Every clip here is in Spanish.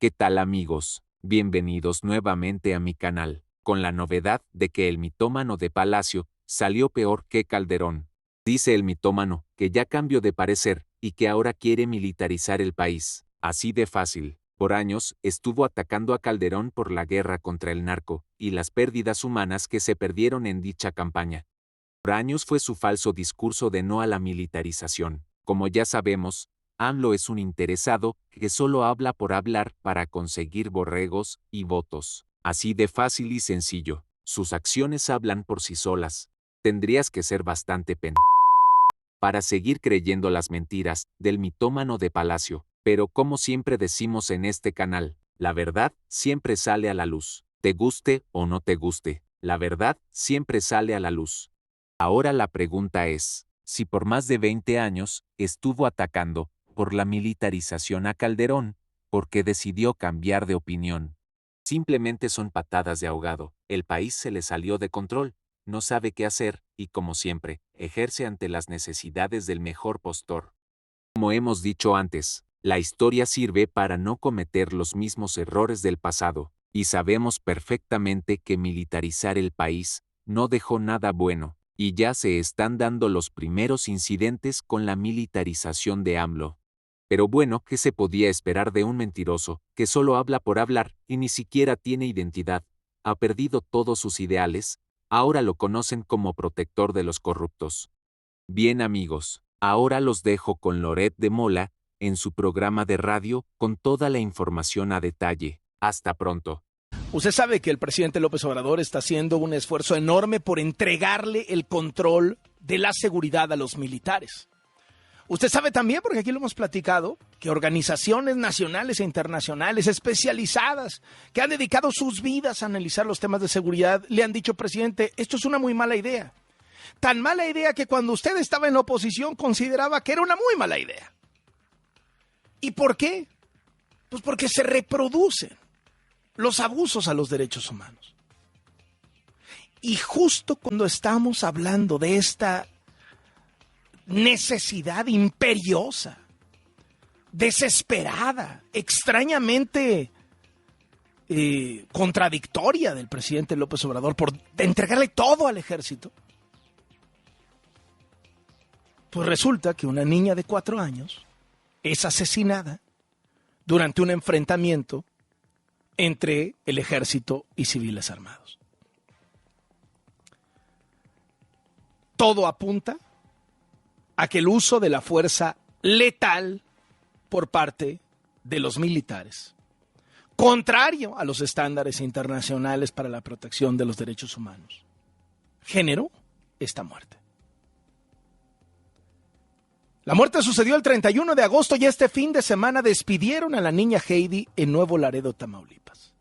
¿Qué tal amigos? Bienvenidos nuevamente a mi canal, con la novedad de que el mitómano de Palacio salió peor que Calderón. Dice el mitómano que ya cambió de parecer y que ahora quiere militarizar el país. Así de fácil. Por años estuvo atacando a Calderón por la guerra contra el narco y las pérdidas humanas que se perdieron en dicha campaña. Por años fue su falso discurso de no a la militarización. Como ya sabemos, AMLO es un interesado que solo habla por hablar para conseguir borregos y votos. Así de fácil y sencillo. Sus acciones hablan por sí solas. Tendrías que ser bastante para seguir creyendo las mentiras del mitómano de Palacio. Pero como siempre decimos en este canal, la verdad siempre sale a la luz. Te guste o no te guste, la verdad siempre sale a la luz. Ahora la pregunta es, si por más de 20 años estuvo atacando por la militarización a Calderón, ¿por qué decidió cambiar de opinión? Simplemente son patadas de ahogado, el país se le salió de control, no sabe qué hacer y, como siempre, ejerce ante las necesidades del mejor postor. Como hemos dicho antes, la historia sirve para no cometer los mismos errores del pasado, y sabemos perfectamente que militarizar el país no dejó nada bueno. Y ya se están dando los primeros incidentes con la militarización de AMLO. Pero bueno, ¿qué se podía esperar de un mentiroso, que solo habla por hablar y ni siquiera tiene identidad? Ha perdido todos sus ideales, ahora lo conocen como protector de los corruptos. Bien amigos, ahora los dejo con Loret de Mola, en su programa de radio, con toda la información a detalle. Hasta pronto. Usted sabe que el presidente López Obrador está haciendo un esfuerzo enorme por entregarle el control de la seguridad a los militares. Usted sabe también, porque aquí lo hemos platicado, que organizaciones nacionales e internacionales especializadas que han dedicado sus vidas a analizar los temas de seguridad le han dicho, presidente, esto es una muy mala idea. Tan mala idea que cuando usted estaba en la oposición consideraba que era una muy mala idea. ¿Y por qué? Pues porque se reproducen los abusos a los derechos humanos. Y justo cuando estamos hablando de esta necesidad imperiosa, desesperada, extrañamente contradictoria del presidente López Obrador por entregarle todo al ejército, pues resulta que una niña de 4 años es asesinada durante un enfrentamiento entre el ejército y civiles armados. Todo apunta a que el uso de la fuerza letal por parte de los militares, contrario a los estándares internacionales para la protección de los derechos humanos, generó esta muerte. La muerte sucedió el 31 de agosto y este fin de semana despidieron a la niña Heidi en Nuevo Laredo, Tamaulipas.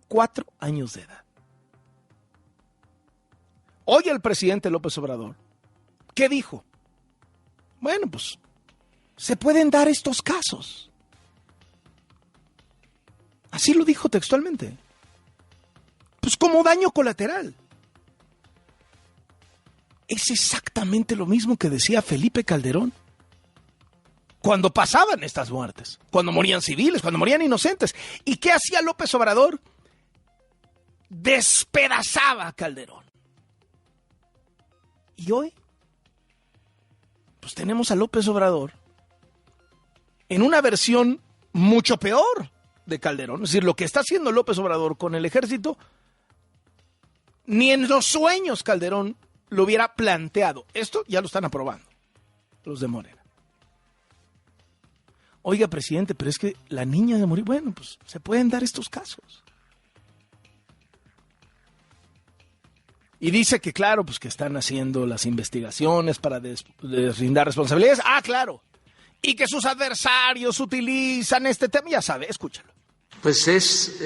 4 años de edad. Hoy el presidente López Obrador, ¿qué dijo? Bueno, pues se pueden dar estos casos. Así lo dijo textualmente. Pues como daño colateral. Es exactamente lo mismo que decía Felipe Calderón cuando pasaban estas muertes, cuando morían civiles, cuando morían inocentes. ¿Y qué hacía López Obrador? Despedazaba a Calderón. Y hoy, pues tenemos a López Obrador en una versión mucho peor de Calderón. Es decir, lo que está haciendo López Obrador con el ejército, ni en los sueños Calderón lo hubiera planteado. Esto ya lo están aprobando los de Morena. Oiga, presidente, pero es que la niña de morir, bueno, pues se pueden dar estos casos. Y dice que claro, pues que están haciendo las investigaciones para deslindar responsabilidades. Ah, claro. Y que sus adversarios utilizan este tema, ya sabe, escúchalo. Pues es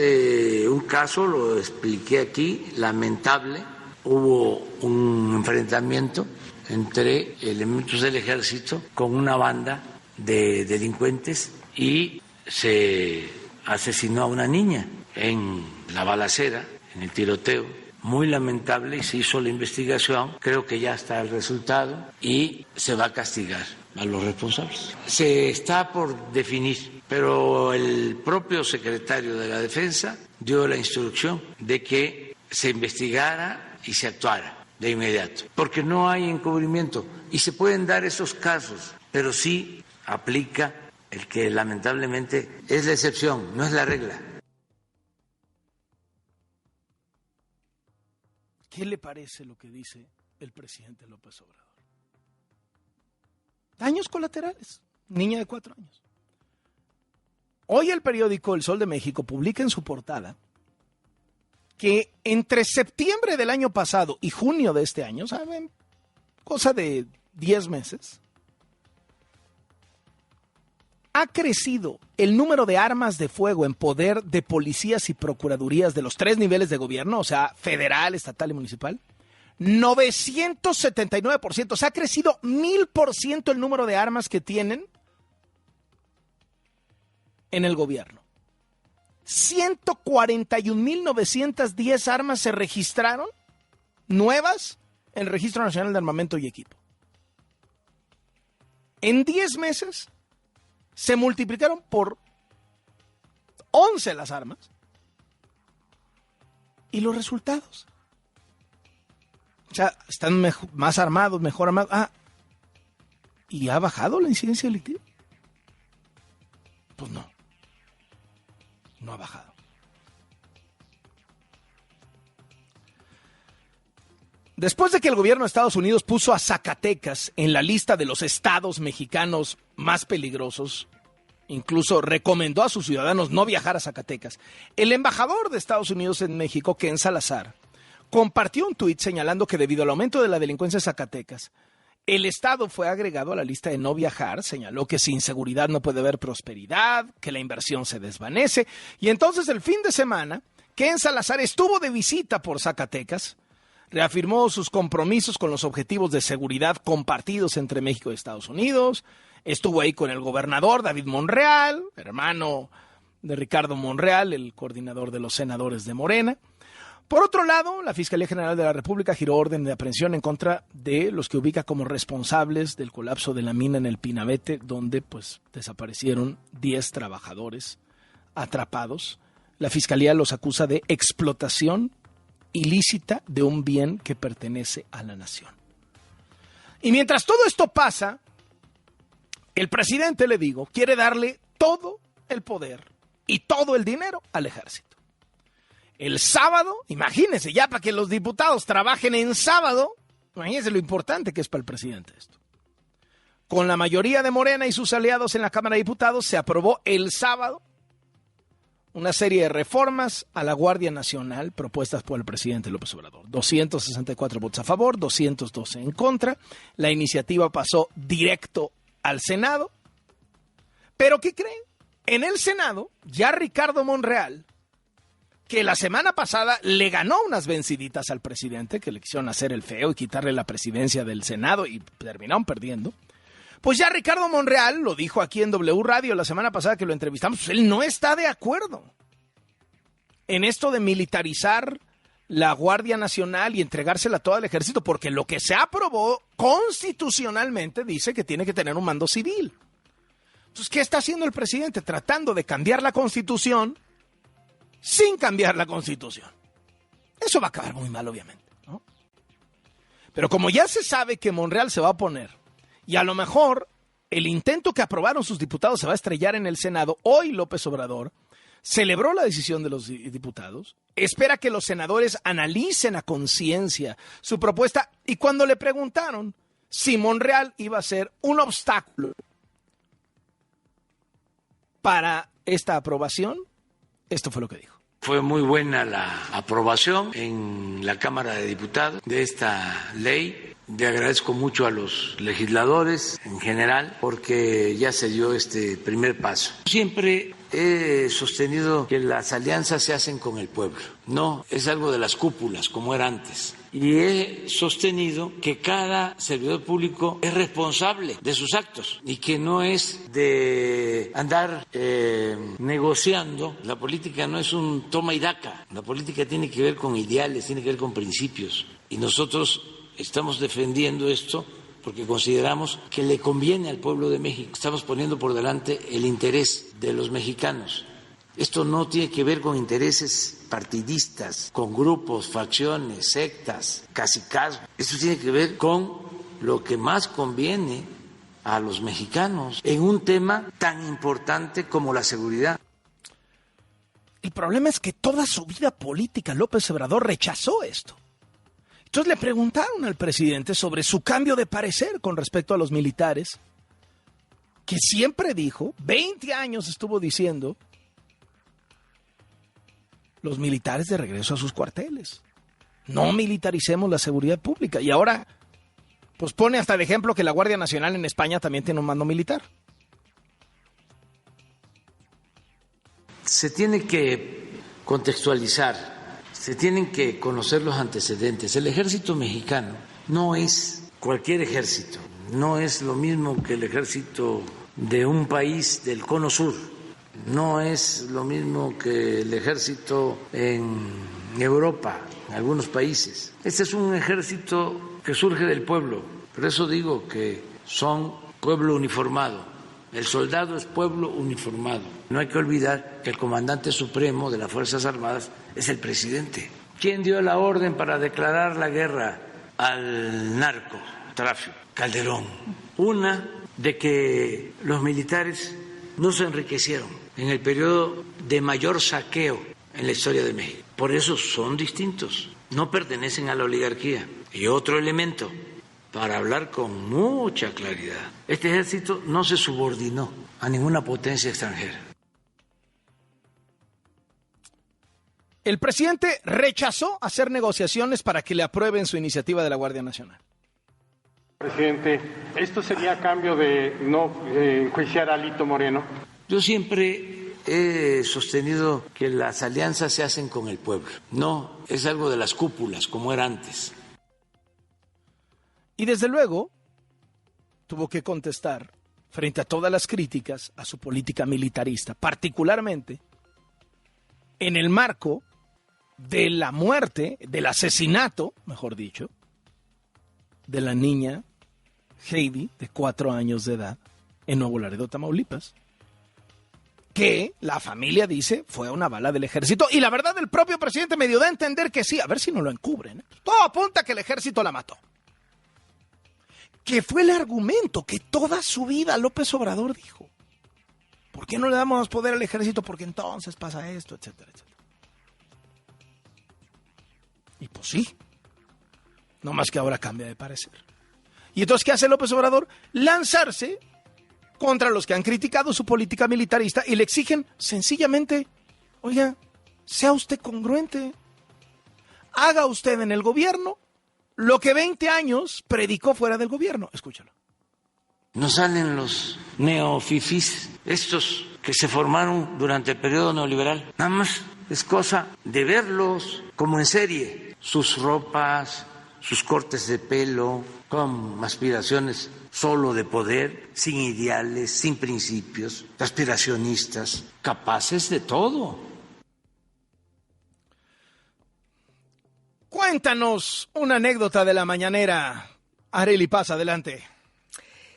un caso, lo expliqué aquí, lamentable. Hubo un enfrentamiento entre elementos del ejército con una banda de delincuentes y se asesinó a una niña en la balacera, en el tiroteo. Muy lamentable, y se hizo la investigación, creo que ya está el resultado y se va a castigar a los responsables. Se está por definir pero el propio secretario de la Defensa dio la instrucción de que se investigara y se actuara de inmediato, porque no hay encubrimiento y se pueden dar esos casos, pero sí aplica el que lamentablemente es la excepción, no es la regla. ¿Qué le parece lo que dice el presidente López Obrador? Daños colaterales. Niña de 4 años. Hoy el periódico El Sol de México publica en su portada que entre septiembre del año pasado y junio de este año, ¿saben? Cosa de 10 meses, ha crecido el número de armas de fuego en poder de policías y procuradurías de los 3 niveles de gobierno, o sea, federal, estatal y municipal, 979%. O sea, ha crecido 1000% el número de armas que tienen en el gobierno. 141.910 armas se registraron nuevas en el Registro Nacional de Armamento y Equipo. En 10 meses se multiplicaron por 11 las armas. ¿Y los resultados? O sea, están más armados, mejor armados. ¿Y ha bajado la incidencia delictiva? Pues no. No ha bajado. Después de que el gobierno de Estados Unidos puso a Zacatecas en la lista de los estados mexicanos más peligrosos, incluso recomendó a sus ciudadanos no viajar a Zacatecas, el embajador de Estados Unidos en México, Ken Salazar, compartió un tuit señalando que debido al aumento de la delincuencia en Zacatecas, el estado fue agregado a la lista de no viajar. Señaló que sin seguridad no puede haber prosperidad, que la inversión se desvanece. Y entonces el fin de semana, Ken Salazar estuvo de visita por Zacatecas, reafirmó sus compromisos con los objetivos de seguridad compartidos entre México y Estados Unidos. Estuvo ahí con el gobernador David Monreal, hermano de Ricardo Monreal, el coordinador de los senadores de Morena. Por otro lado, la Fiscalía General de la República giró orden de aprehensión en contra de los que ubica como responsables del colapso de la mina en el Pinabete, donde pues desaparecieron 10 trabajadores atrapados. La Fiscalía los acusa de explotación ilícita de un bien que pertenece a la nación. Y mientras todo esto pasa, el presidente, le digo, quiere darle todo el poder y todo el dinero al ejército. El sábado, imagínense, ya para que los diputados trabajen en sábado, imagínense lo importante que es para el presidente esto. Con la mayoría de Morena y sus aliados en la Cámara de Diputados, se aprobó el sábado una serie de reformas a la Guardia Nacional propuestas por el presidente López Obrador. 264 votos a favor, 212 en contra. La iniciativa pasó directo al Senado. ¿Pero qué creen? En el Senado, ya Ricardo Monreal, que la semana pasada le ganó unas venciditas al presidente, que le quisieron hacer el feo y quitarle la presidencia del Senado y terminaron perdiendo, pues ya Ricardo Monreal lo dijo aquí en W Radio la semana pasada que lo entrevistamos, pues él no está de acuerdo en esto de militarizar la Guardia Nacional y entregársela toda al ejército, porque lo que se aprobó constitucionalmente dice que tiene que tener un mando civil. Entonces, ¿qué está haciendo el presidente? Tratando de cambiar la Constitución sin cambiar la Constitución. Eso va a acabar muy mal, obviamente, ¿no? Pero como ya se sabe que Monreal se va a oponer, y a lo mejor el intento que aprobaron sus diputados se va a estrellar en el Senado, hoy López Obrador celebró la decisión de los diputados, espera que los senadores analicen a conciencia su propuesta, y cuando le preguntaron si Monreal iba a ser un obstáculo para esta aprobación, esto fue lo que dijo. Fue muy buena la aprobación en la Cámara de Diputados de esta ley. Le agradezco mucho a los legisladores en general porque ya se dio este primer paso. Siempre he sostenido que las alianzas se hacen con el pueblo, no es algo de las cúpulas como era antes. Y he sostenido que cada servidor público es responsable de sus actos y que no es de andar negociando. La política no es un toma y daca. La política tiene que ver con ideales, tiene que ver con principios. Y nosotros estamos defendiendo esto porque consideramos que le conviene al pueblo de México. Estamos poniendo por delante el interés de los mexicanos. Esto no tiene que ver con intereses partidistas, con grupos, facciones, sectas, cacicazgos. Esto tiene que ver con lo que más conviene a los mexicanos en un tema tan importante como la seguridad. El problema es que toda su vida política López Obrador rechazó esto. Entonces le preguntaron al presidente sobre su cambio de parecer con respecto a los militares, que siempre dijo, 20 años estuvo diciendo, los militares de regreso a sus cuarteles. No militaricemos la seguridad pública. Y ahora, pues pone hasta el ejemplo que la Guardia Nacional en España también tiene un mando militar. Se tiene que contextualizar. Se tienen que conocer los antecedentes. El ejército mexicano no es cualquier ejército, no es lo mismo que el ejército de un país del Cono Sur, no es lo mismo que el ejército en Europa, en algunos países. Este es un ejército que surge del pueblo, por eso digo que son pueblo uniformado. El soldado es pueblo uniformado. No hay que olvidar que el comandante supremo de las Fuerzas Armadas es el presidente. ¿Quién dio la orden para declarar la guerra al narcotráfico? Calderón. Una, de que los militares no se enriquecieron en el periodo de mayor saqueo en la historia de México. Por eso son distintos. No pertenecen a la oligarquía. Y otro elemento, para hablar con mucha claridad, este ejército no se subordinó a ninguna potencia extranjera. El presidente rechazó hacer negociaciones para que le aprueben su iniciativa de la Guardia Nacional. Presidente, ¿esto sería a cambio de no enjuiciar a Alito Moreno? Yo siempre he sostenido que las alianzas se hacen con el pueblo. No es algo de las cúpulas, como era antes. Y desde luego, tuvo que contestar frente a todas las críticas a su política militarista, particularmente en el marco de la muerte, del asesinato, mejor dicho, de la niña Heidi, de 4 años de edad, en Nuevo Laredo, Tamaulipas, que la familia dice fue una bala del ejército, y la verdad el propio presidente me dio a entender que sí, a ver si no lo encubren. Todo apunta a que el ejército la mató. Que fue el argumento que toda su vida López Obrador dijo. ¿Por qué no le damos poder al ejército? Porque entonces pasa esto, etcétera, etcétera. Y pues sí, no más que ahora cambia de parecer. Y entonces, ¿qué hace López Obrador? Lanzarse contra los que han criticado su política militarista y le exigen sencillamente, oiga, sea usted congruente, haga usted en el gobierno lo que 20 años predicó fuera del gobierno. Escúchalo. No salen los neofifís, estos que se formaron durante el periodo neoliberal. Nada más es cosa de verlos como en serie. Sus ropas, sus cortes de pelo, con aspiraciones solo de poder, sin ideales, sin principios, aspiracionistas, capaces de todo. Cuéntanos una anécdota de la mañanera. Arely Paz, adelante.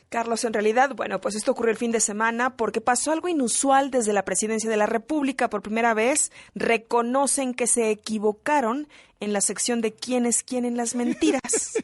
Carlos, en realidad, bueno, pues esto ocurrió el fin de semana porque pasó algo inusual desde la Presidencia de la República. Por primera vez reconocen que se equivocaron en la sección de quién es quién en las mentiras.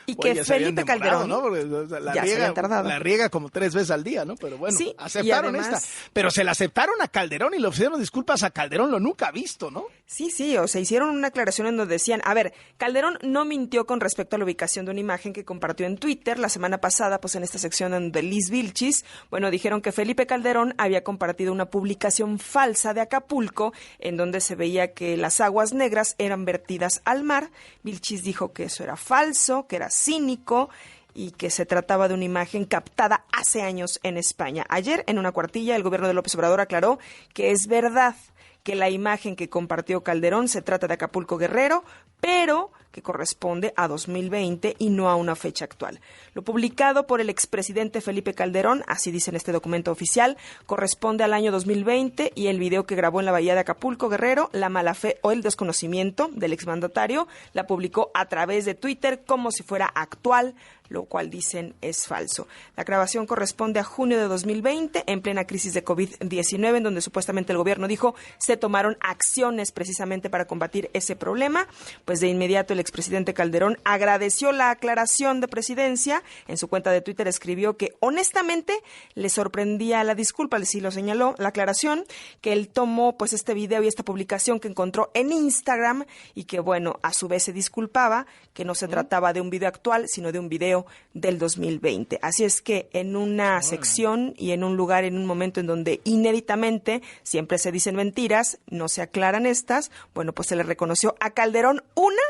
Y que Oye, Felipe Calderón, ¿no? Porque, o sea, ya se habían tardado. La riega como 3 veces al día, ¿no? Pero bueno, sí, aceptaron además, esta. Pero se la aceptaron a Calderón y le ofrecieron disculpas a Calderón, lo nunca visto, ¿no? Sí, o sea, hicieron una aclaración en donde decían, a ver, Calderón no mintió con respecto a la ubicación de una imagen que compartió en Twitter la semana pasada, pues en esta sección de Liz Vilchis, bueno, dijeron que Felipe Calderón había compartido una publicación falsa de Acapulco en donde se veía que las aguas negras eran vertidas al mar. Vilchis dijo que eso era falso, que era cínico y que se trataba de una imagen captada hace años en España. Ayer, en una cuartilla, el gobierno de López Obrador aclaró que es verdad que la imagen que compartió Calderón se trata de Acapulco Guerrero, pero que corresponde a 2020 y no a una fecha actual. Lo publicado por el expresidente Felipe Calderón, así dice en este documento oficial, corresponde al año 2020 y el video que grabó en la bahía de Acapulco Guerrero, la mala fe o el desconocimiento del exmandatario, la publicó a través de Twitter como si fuera actual, lo cual dicen es falso. La grabación corresponde a junio de 2020, en plena crisis de COVID-19, en donde supuestamente el gobierno dijo se tomaron acciones precisamente para combatir ese problema. Pues de inmediato el expresidente Calderón agradeció la aclaración de Presidencia. En su cuenta de Twitter escribió que honestamente le sorprendía la disculpa, así lo señaló, la aclaración, que él tomó pues este video y esta publicación que encontró en Instagram y que bueno, a su vez se disculpaba, que no se trataba de un video actual, sino de un video del 2020. Así es que en una sección y en un lugar, en un momento en donde inéditamente siempre se dicen mentiras, no se aclaran estas, bueno, pues se le reconoció a Calderón una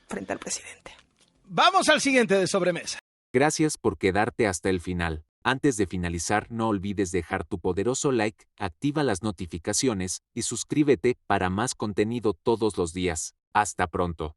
frente al presidente. Vamos al siguiente de sobremesa. Gracias por quedarte hasta el final. Antes de finalizar, no olvides dejar tu poderoso like, activa las notificaciones y suscríbete para más contenido todos los días. Hasta pronto.